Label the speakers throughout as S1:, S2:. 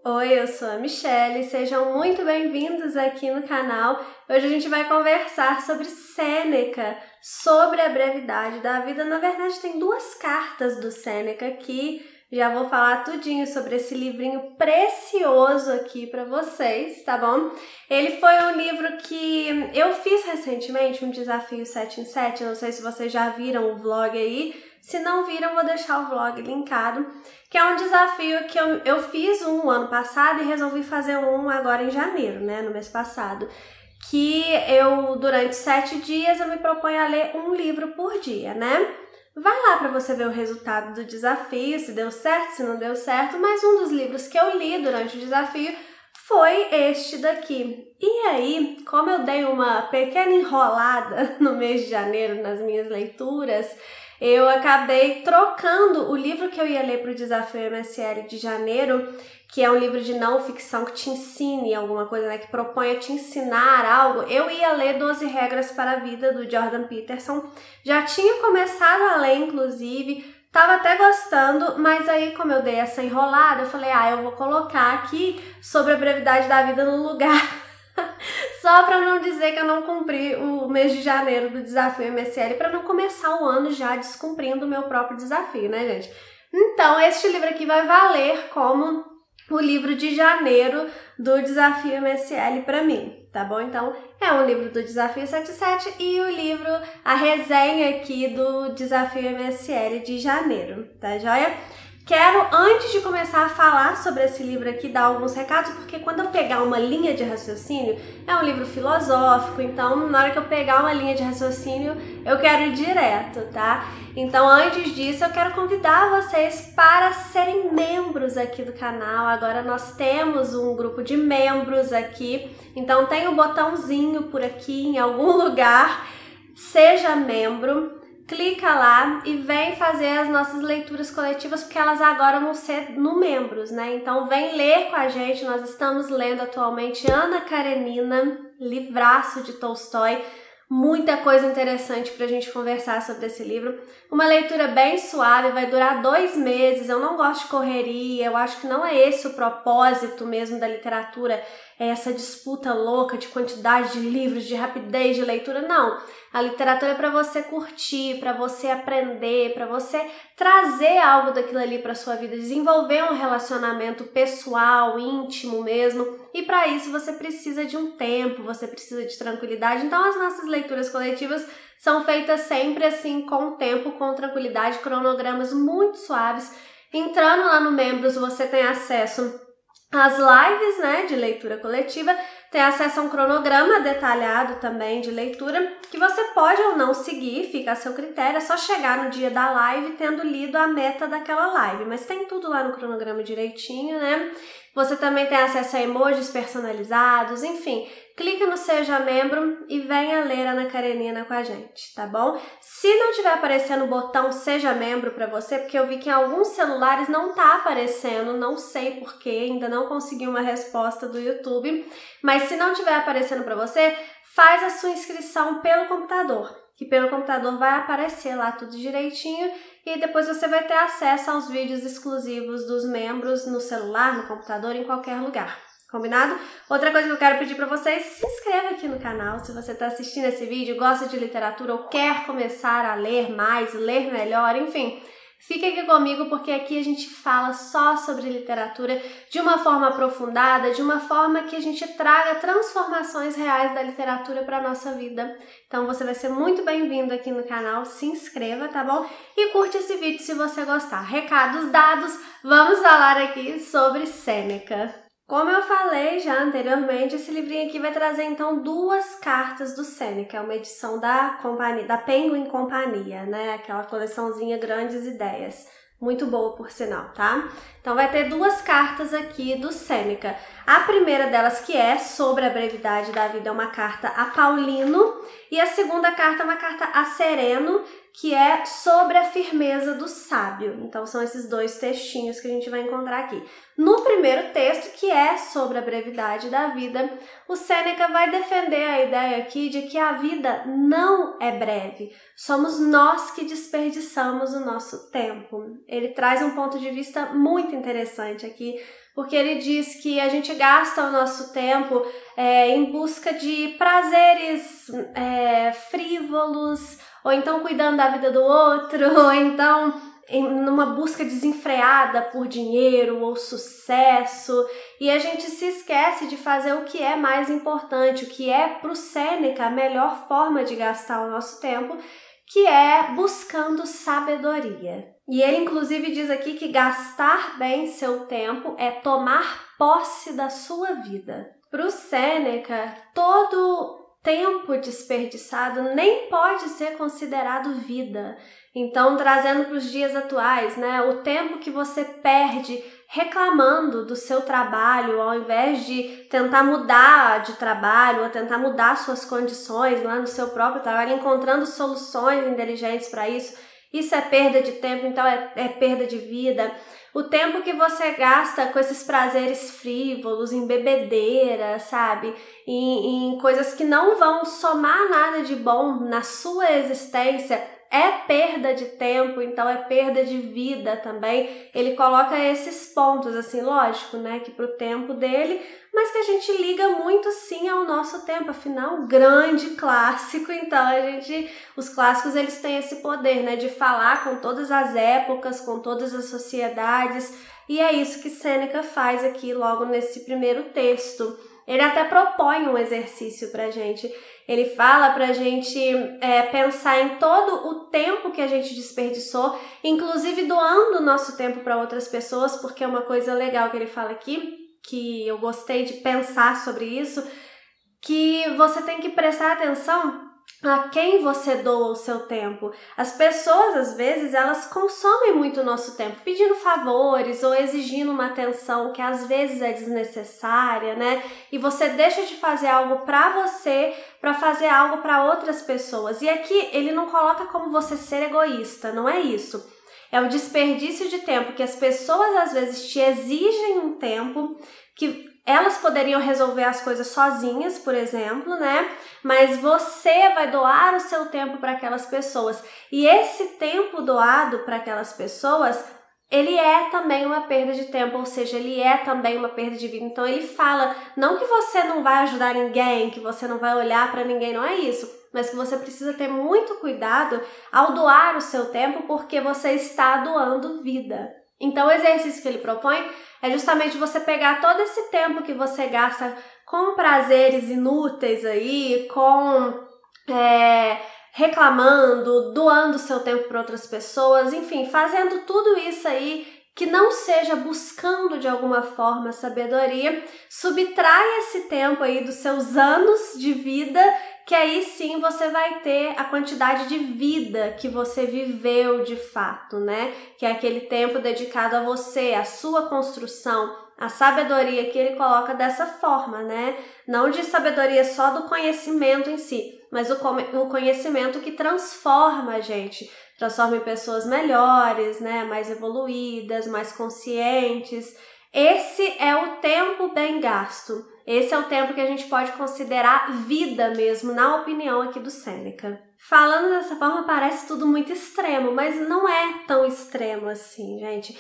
S1: Oi, eu sou a Michelle, sejam muito bem-vindos aqui no canal. Hoje a gente vai conversar sobre Sêneca, sobre a brevidade da vida. Na verdade, tem duas cartas do Sêneca aqui, já vou falar tudinho sobre esse livrinho precioso aqui para vocês, tá bom? Ele foi um livro que eu fiz recentemente, um desafio 7 em 7, não sei se vocês já viram o vlog aí. Se não viram, vou deixar o vlog linkado, que é um desafio que eu fiz um ano passado e resolvi fazer um agora em janeiro, né, no mês passado, que durante 7 dias, eu me proponho a ler um livro por dia, né? Vai lá para você ver o resultado do desafio, se deu certo, se não deu certo, mas um dos livros que eu li durante o desafio foi este daqui. E aí, como eu dei uma pequena enrolada no mês de janeiro nas minhas leituras, eu acabei trocando o livro que eu ia ler para o Desafio MSL de janeiro, que é um livro de não ficção que te ensine alguma coisa, né, que propõe a te ensinar algo. Eu ia ler 12 Regras para a Vida, do Jordan Peterson. Já tinha começado a ler, inclusive, tava até gostando, mas aí, como eu dei essa enrolada, eu falei, eu vou colocar aqui sobre a brevidade da vida no lugar. Só para não dizer que eu não cumpri o mês de janeiro do Desafio MSL, para não começar o ano já descumprindo o meu próprio desafio, né, gente? Então, este livro aqui vai valer como o livro de janeiro do Desafio MSL para mim, tá bom? Então, é um livro do Desafio 77 e o livro, a resenha aqui do Desafio MSL de janeiro, tá joia? Quero, antes de começar a falar sobre esse livro aqui, dar alguns recados, porque quando eu pegar uma linha de raciocínio, é um livro filosófico, então na hora que eu pegar uma linha de raciocínio, eu quero ir direto, tá? Então, antes disso, eu quero convidar vocês para serem membros aqui do canal. Agora nós temos um grupo de membros aqui, então tem um botãozinho por aqui em algum lugar, seja membro. Clica lá e vem fazer as nossas leituras coletivas, porque elas agora vão ser no membros, né? Então vem ler com a gente, nós estamos lendo atualmente Ana Karenina, livraço de Tolstói, muita coisa interessante pra gente conversar sobre esse livro. Uma leitura bem suave, vai durar 2 meses, eu não gosto de correria, eu acho que não é esse o propósito mesmo da literatura, é essa disputa louca de quantidade de livros, de rapidez de leitura, não. A literatura é para você curtir, para você aprender, para você trazer algo daquilo ali para sua vida, desenvolver um relacionamento pessoal, íntimo mesmo. E para isso você precisa de um tempo, você precisa de tranquilidade. Então as nossas leituras coletivas são feitas sempre assim, com tempo, com tranquilidade, cronogramas muito suaves. Entrando lá no Membros, você tem acesso às lives, né, de leitura coletiva, tem acesso a um cronograma detalhado também de leitura, que você pode ou não seguir, fica a seu critério, é só chegar no dia da live tendo lido a meta daquela live, mas tem tudo lá no cronograma direitinho, né? Você também tem acesso a emojis personalizados, enfim, clica no Seja Membro e venha ler Ana Karenina com a gente, tá bom? Se não estiver aparecendo o botão Seja Membro para você, porque eu vi que em alguns celulares não tá aparecendo, não sei porquê, ainda não consegui uma resposta do YouTube, mas se não estiver aparecendo para você, faz a sua inscrição pelo computador, que pelo computador vai aparecer lá tudo direitinho e depois você vai ter acesso aos vídeos exclusivos dos membros no celular, no computador, em qualquer lugar. Combinado? Outra coisa que eu quero pedir para vocês, se inscreva aqui no canal se você está assistindo esse vídeo, gosta de literatura ou quer começar a ler mais, ler melhor, enfim. Fique aqui comigo porque aqui a gente fala só sobre literatura de uma forma aprofundada, de uma forma que a gente traga transformações reais da literatura para a nossa vida. Então você vai ser muito bem-vindo aqui no canal, se inscreva, tá bom? E curte esse vídeo se você gostar. Recados dados, vamos falar aqui sobre Sêneca. Como eu falei já anteriormente, esse livrinho aqui vai trazer então 2 cartas do Sêneca, uma edição da Penguin Companhia, né? Aquela coleçãozinha Grandes Ideias. Muito boa, por sinal, tá? Então vai ter 2 cartas aqui do Sêneca. A primeira delas, que é sobre a brevidade da vida, é uma carta a Paulino, e a segunda carta é uma carta a Sereno, que é sobre a firmeza do sábio. Então são esses 2 textinhos que a gente vai encontrar aqui. No primeiro texto, que é sobre a brevidade da vida, o Sêneca vai defender a ideia aqui de que a vida não é breve. Somos nós que desperdiçamos o nosso tempo. Ele traz um ponto de vista muito interessante aqui porque ele diz que a gente gasta o nosso tempo em busca de prazeres frívolos, ou então cuidando da vida do outro, ou então numa busca desenfreada por dinheiro ou sucesso, e a gente se esquece de fazer o que é mais importante, o que é para o Sêneca a melhor forma de gastar o nosso tempo, que é buscando sabedoria. E ele inclusive diz aqui que gastar bem seu tempo é tomar posse da sua vida. Para o Sêneca, todo tempo desperdiçado nem pode ser considerado vida. Então, trazendo para os dias atuais, né, o tempo que você perde reclamando do seu trabalho, ao invés de tentar mudar de trabalho ou tentar mudar suas condições lá no seu próprio trabalho, encontrando soluções inteligentes para isso, isso é perda de tempo, então é perda de vida. O tempo que você gasta com esses prazeres frívolos, em bebedeira, sabe? Em coisas que não vão somar nada de bom na sua existência, é perda de tempo, então é perda de vida também. Ele coloca esses pontos, assim, lógico, né, que pro tempo dele, mas que a gente liga muito sim ao nosso tempo, afinal, grande clássico, então os clássicos eles têm esse poder, né, de falar com todas as épocas, com todas as sociedades, e é isso que Sêneca faz aqui logo nesse primeiro texto. Ele até propõe um exercício pra gente. Ele fala pra gente pensar em todo o tempo que a gente desperdiçou, inclusive doando o nosso tempo para outras pessoas, porque é uma coisa legal que ele fala aqui, que eu gostei de pensar sobre isso, que você tem que prestar atenção a quem você doa o seu tempo. As pessoas, às vezes, elas consomem muito o nosso tempo, pedindo favores ou exigindo uma atenção que às vezes é desnecessária, né? E você deixa de fazer algo para você para fazer algo para outras pessoas. E aqui ele não coloca como você ser egoísta, não é isso. É o desperdício de tempo que as pessoas às vezes te exigem um tempo que elas poderiam resolver as coisas sozinhas, por exemplo, né? Mas você vai doar o seu tempo para aquelas pessoas. E esse tempo doado para aquelas pessoas, ele é também uma perda de tempo, ou seja, ele é também uma perda de vida. Então ele fala, não que você não vai ajudar ninguém, que você não vai olhar para ninguém, não é isso. Mas que você precisa ter muito cuidado ao doar o seu tempo, porque você está doando vida. Então o exercício que ele propõe é justamente você pegar todo esse tempo que você gasta com prazeres inúteis aí, reclamando, doando seu tempo para outras pessoas, enfim, fazendo tudo isso aí que não seja buscando de alguma forma sabedoria, subtrai esse tempo aí dos seus anos de vida, que aí sim você vai ter a quantidade de vida que você viveu de fato, né? Que é aquele tempo dedicado a você, a sua construção, a sabedoria que ele coloca dessa forma, né? Não de sabedoria só do conhecimento em si, mas o conhecimento que transforma a gente, transforma em pessoas melhores, né? Mais evoluídas, mais conscientes. Esse é o tempo bem gasto. Esse é o tempo que a gente pode considerar vida mesmo, na opinião aqui do Sêneca. Falando dessa forma parece tudo muito extremo, mas não é tão extremo assim, gente.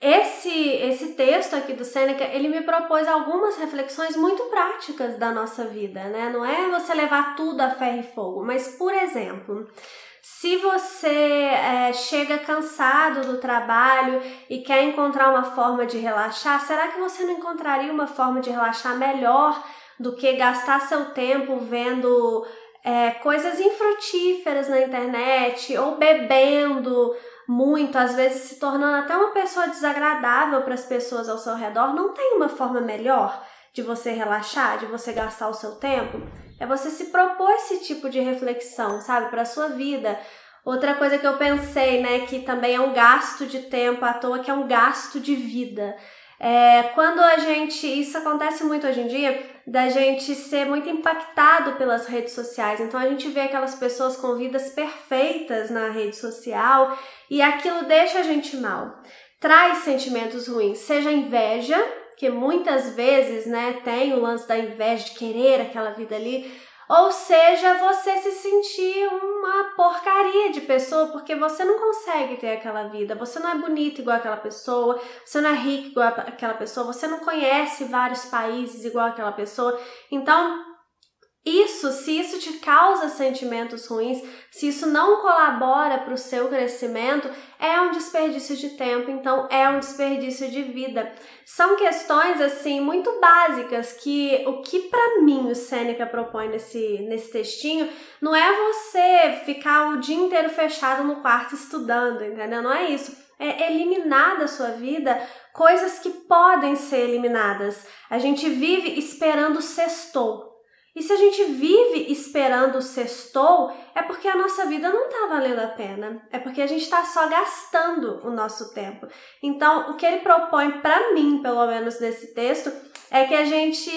S1: Esse texto aqui do Sêneca, ele me propôs algumas reflexões muito práticas da nossa vida, né? Não é você levar tudo a ferro e fogo, mas, por exemplo, se você chega cansado do trabalho e quer encontrar uma forma de relaxar, será que você não encontraria uma forma de relaxar melhor do que gastar seu tempo vendo coisas infrutíferas na internet ou bebendo muito, às vezes se tornando até uma pessoa desagradável para as pessoas ao seu redor? Não tem uma forma melhor de você relaxar, de você gastar o seu tempo? É você se propor esse tipo de reflexão, sabe, para a sua vida. Outra coisa que eu pensei, né, que também é um gasto de tempo à toa, que é um gasto de vida. Quando isso acontece muito hoje em dia, da gente ser muito impactado pelas redes sociais. Então a gente vê aquelas pessoas com vidas perfeitas na rede social e aquilo deixa a gente mal. Traz sentimentos ruins, seja inveja, que muitas vezes, né, tem o lance da inveja, de querer aquela vida ali, ou seja, você se sentir uma porcaria de pessoa porque você não consegue ter aquela vida, você não é bonito igual aquela pessoa, você não é rico igual aquela pessoa, você não conhece vários países igual aquela pessoa. Então, se isso te causa sentimentos ruins, se isso não colabora para o seu crescimento, é um desperdício de tempo, então é um desperdício de vida. São questões assim muito básicas que o que para mim o Sêneca propõe nesse textinho não é você ficar o dia inteiro fechado no quarto estudando, entendeu? Não é isso. É eliminar da sua vida coisas que podem ser eliminadas. A gente vive esperando o sextou. E se a gente vive esperando o sextou, é porque a nossa vida não está valendo a pena. É porque a gente está só gastando o nosso tempo. Então, o que ele propõe para mim, pelo menos nesse texto, é que a gente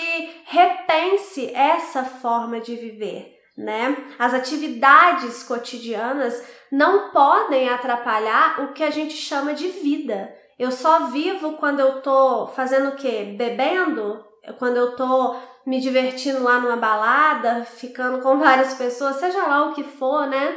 S1: repense essa forma de viver, né? As atividades cotidianas não podem atrapalhar o que a gente chama de vida. Eu só vivo quando eu tô fazendo o quê? Bebendo? Quando eu tô me divertindo lá numa balada, ficando com várias pessoas, seja lá o que for, né?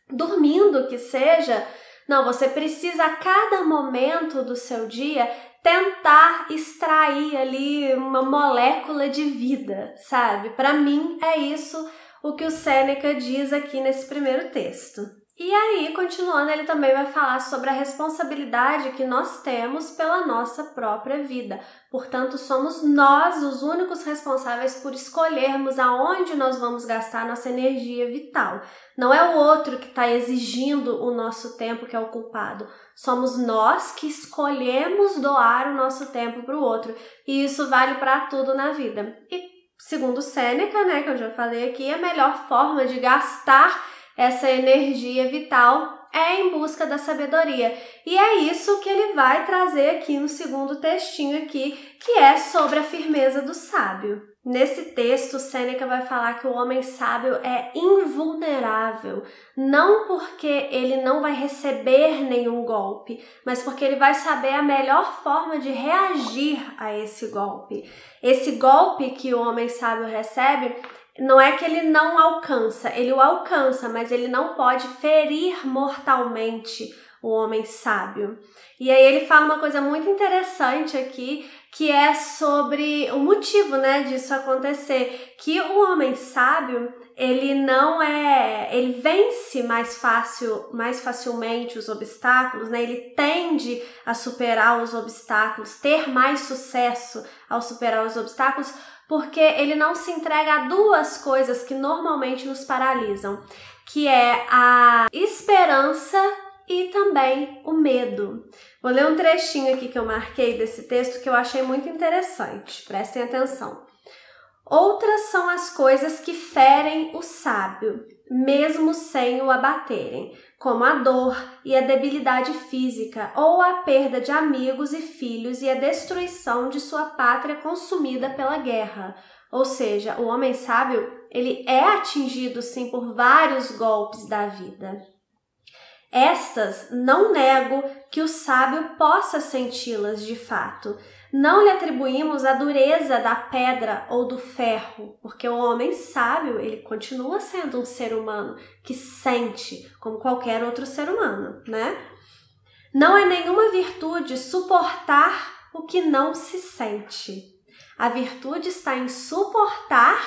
S1: Dormindo que seja. Não, você precisa a cada momento do seu dia tentar extrair ali uma molécula de vida, sabe? Para mim é isso o que o Sêneca diz aqui nesse primeiro texto. E aí, continuando, ele também vai falar sobre a responsabilidade que nós temos pela nossa própria vida. Portanto, somos nós os únicos responsáveis por escolhermos aonde nós vamos gastar nossa energia vital. Não é o outro que está exigindo o nosso tempo que é o culpado. Somos nós que escolhemos doar o nosso tempo para o outro. E isso vale para tudo na vida. E segundo Sêneca, né, que eu já falei aqui, a melhor forma de gastar essa energia vital é em busca da sabedoria. E é isso que ele vai trazer aqui no segundo textinho aqui, que é sobre a firmeza do sábio. Nesse texto, Sêneca vai falar que o homem sábio é invulnerável, não porque ele não vai receber nenhum golpe, mas porque ele vai saber a melhor forma de reagir a esse golpe. Esse golpe que o homem sábio recebe não é que ele não alcança, ele o alcança, mas ele não pode ferir mortalmente o homem sábio. E aí ele fala uma coisa muito interessante aqui, que é sobre o motivo, né, disso acontecer, que o homem sábio, ele vence mais facilmente os obstáculos, né? Ele tende a superar os obstáculos, ter mais sucesso ao superar os obstáculos, porque ele não se entrega a duas coisas que normalmente nos paralisam, que é a esperança e também o medo. Vou ler um trechinho aqui que eu marquei desse texto que eu achei muito interessante. Prestem atenção. Outras são as coisas que ferem o sábio, mesmo sem o abaterem, como a dor e a debilidade física, ou a perda de amigos e filhos e a destruição de sua pátria consumida pela guerra. Ou seja, o homem sábio, ele é atingido sim por vários golpes da vida. Estas não nego que o sábio possa senti-las de fato. Não lhe atribuímos a dureza da pedra ou do ferro, porque o homem sábio, ele continua sendo um ser humano que sente como qualquer outro ser humano, né? Não é nenhuma virtude suportar o que não se sente. A virtude está em suportar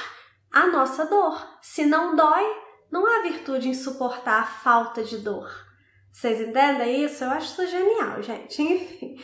S1: a nossa dor. Se não dói, não há virtude em suportar a falta de dor. Vocês entendem isso? Eu acho isso genial, gente. Enfim.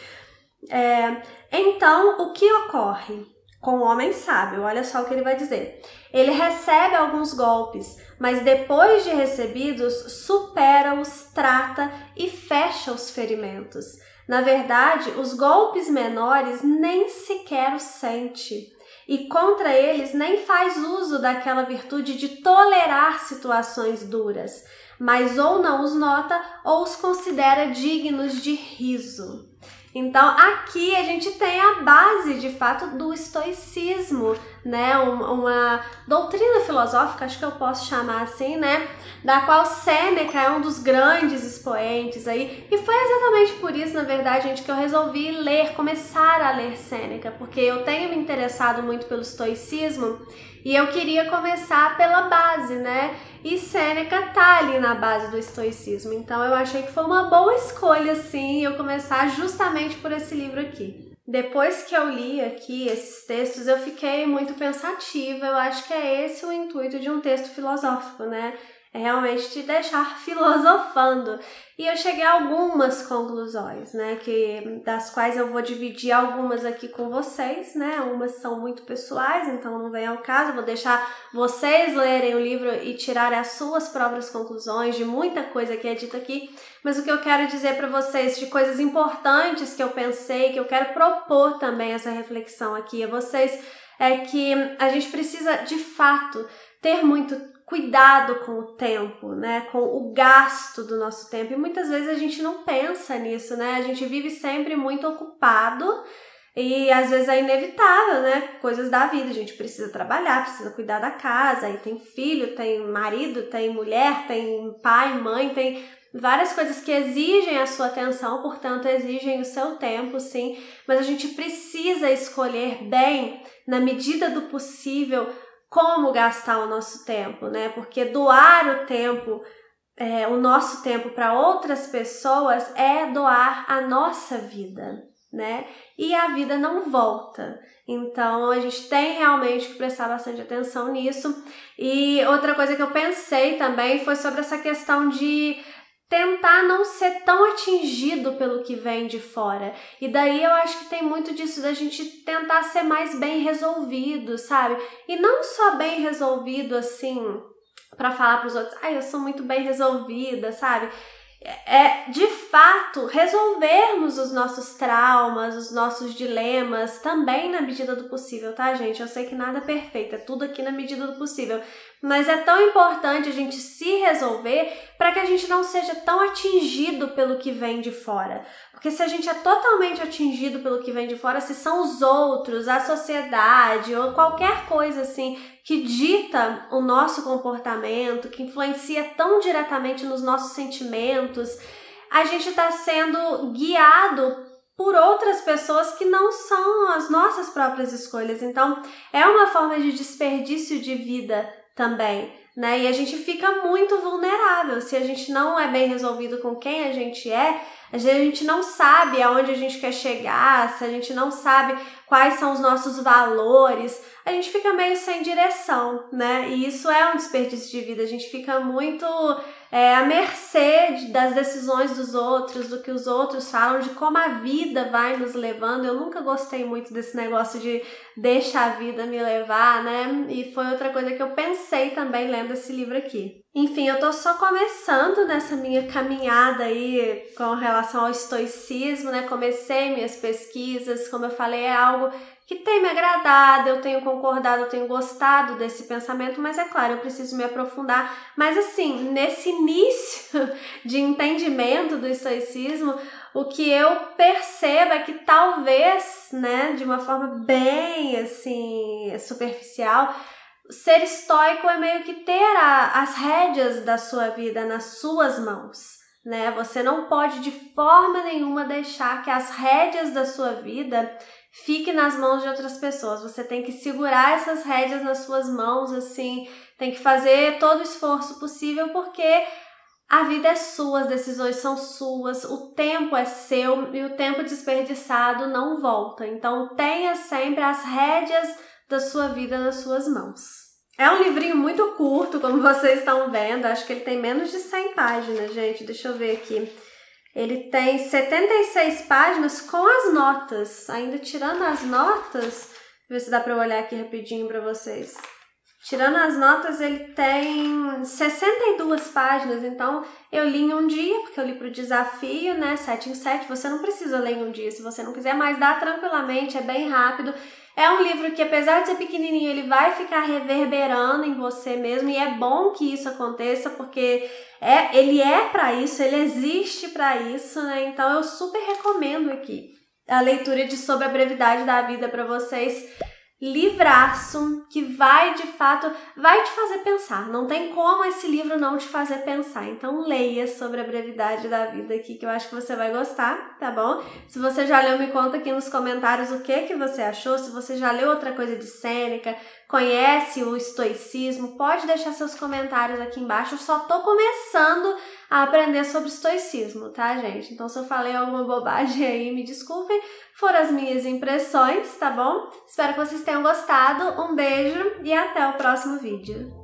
S1: Então, o que ocorre com o homem sábio? Olha só o que ele vai dizer. Ele recebe alguns golpes, mas depois de recebidos, supera-os, trata e fecha os ferimentos. Na verdade, os golpes menores nem sequer os sente. E contra eles nem faz uso daquela virtude de tolerar situações duras, mas ou não os nota ou os considera dignos de riso. Então aqui a gente tem a base de fato do estoicismo, né? Uma doutrina filosófica, acho que eu posso chamar assim, né? Da qual Sêneca é um dos grandes expoentes aí. E foi exatamente por isso, na verdade, gente, que eu resolvi começar a ler Sêneca, porque eu tenho me interessado muito pelo estoicismo e eu queria começar pela base, né? E Sêneca tá ali na base do estoicismo, então eu achei que foi uma boa escolha, sim, eu começar justamente por esse livro aqui. Depois que eu li aqui esses textos, eu fiquei muito pensativa, eu acho que é esse o intuito de um texto filosófico, né? É realmente te deixar filosofando. E eu cheguei a algumas conclusões, né, das quais eu vou dividir algumas aqui com vocês, né, umas são muito pessoais, então não vem ao caso, vou deixar vocês lerem o livro e tirarem as suas próprias conclusões de muita coisa que é dita aqui, mas o que eu quero dizer para vocês de coisas importantes que eu pensei, que eu quero propor também essa reflexão aqui a vocês, é que a gente precisa, de fato, ter muito cuidado com o tempo, né? Com o gasto do nosso tempo. E muitas vezes a gente não pensa nisso, né? A gente vive sempre muito ocupado e às vezes é inevitável, né? Coisas da vida. A gente precisa trabalhar, precisa cuidar da casa. Aí tem filho, tem marido, tem mulher, tem pai, mãe, tem várias coisas que exigem a sua atenção, portanto, exigem o seu tempo, sim. Mas a gente precisa escolher bem, na medida do possível, como gastar o nosso tempo, né? Porque doar o nosso tempo para outras pessoas é doar a nossa vida, né? E a vida não volta. Então, a gente tem realmente que prestar bastante atenção nisso. E outra coisa que eu pensei também foi sobre essa questão de tentar não ser tão atingido pelo que vem de fora. E daí eu acho que tem muito disso da gente tentar ser mais bem resolvido, sabe? E não só bem resolvido assim, para falar para os outros, eu sou muito bem resolvida, sabe? É de fato resolvermos os nossos traumas, os nossos dilemas também na medida do possível, tá, gente? Eu sei que nada é perfeito, é tudo aqui na medida do possível, mas é tão importante a gente se resolver para que a gente não seja tão atingido pelo que vem de fora. Porque se a gente é totalmente atingido pelo que vem de fora, se são os outros, a sociedade ou qualquer coisa assim que dita o nosso comportamento, que influencia tão diretamente nos nossos sentimentos, a gente está sendo guiado por outras pessoas que não são as nossas próprias escolhas. Então, é uma forma de desperdício de vida também, né? E a gente fica muito vulnerável se a gente não é bem resolvido com quem a gente é. Às vezes a gente não sabe aonde a gente quer chegar, se a gente não sabe quais são os nossos valores, a gente fica meio sem direção, né? E isso é um desperdício de vida, a gente fica muito à mercê das decisões dos outros, do que os outros falam, de como a vida vai nos levando. Eu nunca gostei muito desse negócio de deixa a vida me levar, né? E foi outra coisa que eu pensei também lendo esse livro aqui. Enfim, eu tô só começando nessa minha caminhada aí com relação ao estoicismo, né? Comecei minhas pesquisas, como eu falei, é algo que tem me agradado, eu tenho concordado, eu tenho gostado desse pensamento, mas é claro, eu preciso me aprofundar. Mas assim, nesse início de entendimento do estoicismo, o que eu percebo é que talvez, né, de uma forma bem assim superficial, ser estoico é meio que ter as rédeas da sua vida nas suas mãos, né? Você não pode de forma nenhuma deixar que as rédeas da sua vida fiquem nas mãos de outras pessoas. Você tem que segurar essas rédeas nas suas mãos, assim, tem que fazer todo o esforço possível, porque a vida é sua, as decisões são suas, o tempo é seu e o tempo desperdiçado não volta. Então tenha sempre as rédeas da sua vida nas suas mãos. É um livrinho muito curto, como vocês estão vendo, acho que ele tem menos de 100 páginas, gente, deixa eu ver aqui. Ele tem 76 páginas com as notas, ainda tirando as notas, deixa eu ver se dá para eu olhar aqui rapidinho para vocês. Tirando as notas, ele tem 62 páginas, então eu li em um dia, porque eu li para o desafio, né, 7 em 7, você não precisa ler em um dia, se você não quiser, mas dá tranquilamente, é bem rápido. É um livro que, apesar de ser pequenininho, ele vai ficar reverberando em você mesmo, e é bom que isso aconteça, porque ele é para isso, ele existe para isso, né, então eu super recomendo aqui. a leitura de Sobre a Brevidade da Vida para vocês. Livraço que vai, de fato, vai te fazer pensar. Não tem como esse livro não te fazer pensar. Então leia Sobre a Brevidade da Vida aqui, que eu acho que você vai gostar, tá bom? Se você já leu, me conta aqui nos comentários o que você achou. Se você já leu outra coisa de Sêneca, conhece o estoicismo, pode deixar seus comentários aqui embaixo. Eu só tô começando a aprender sobre estoicismo, tá, gente? Então, se eu falei alguma bobagem aí, me desculpem. Foram as minhas impressões, tá bom? Espero que vocês tenham gostado. Um beijo e até o próximo vídeo.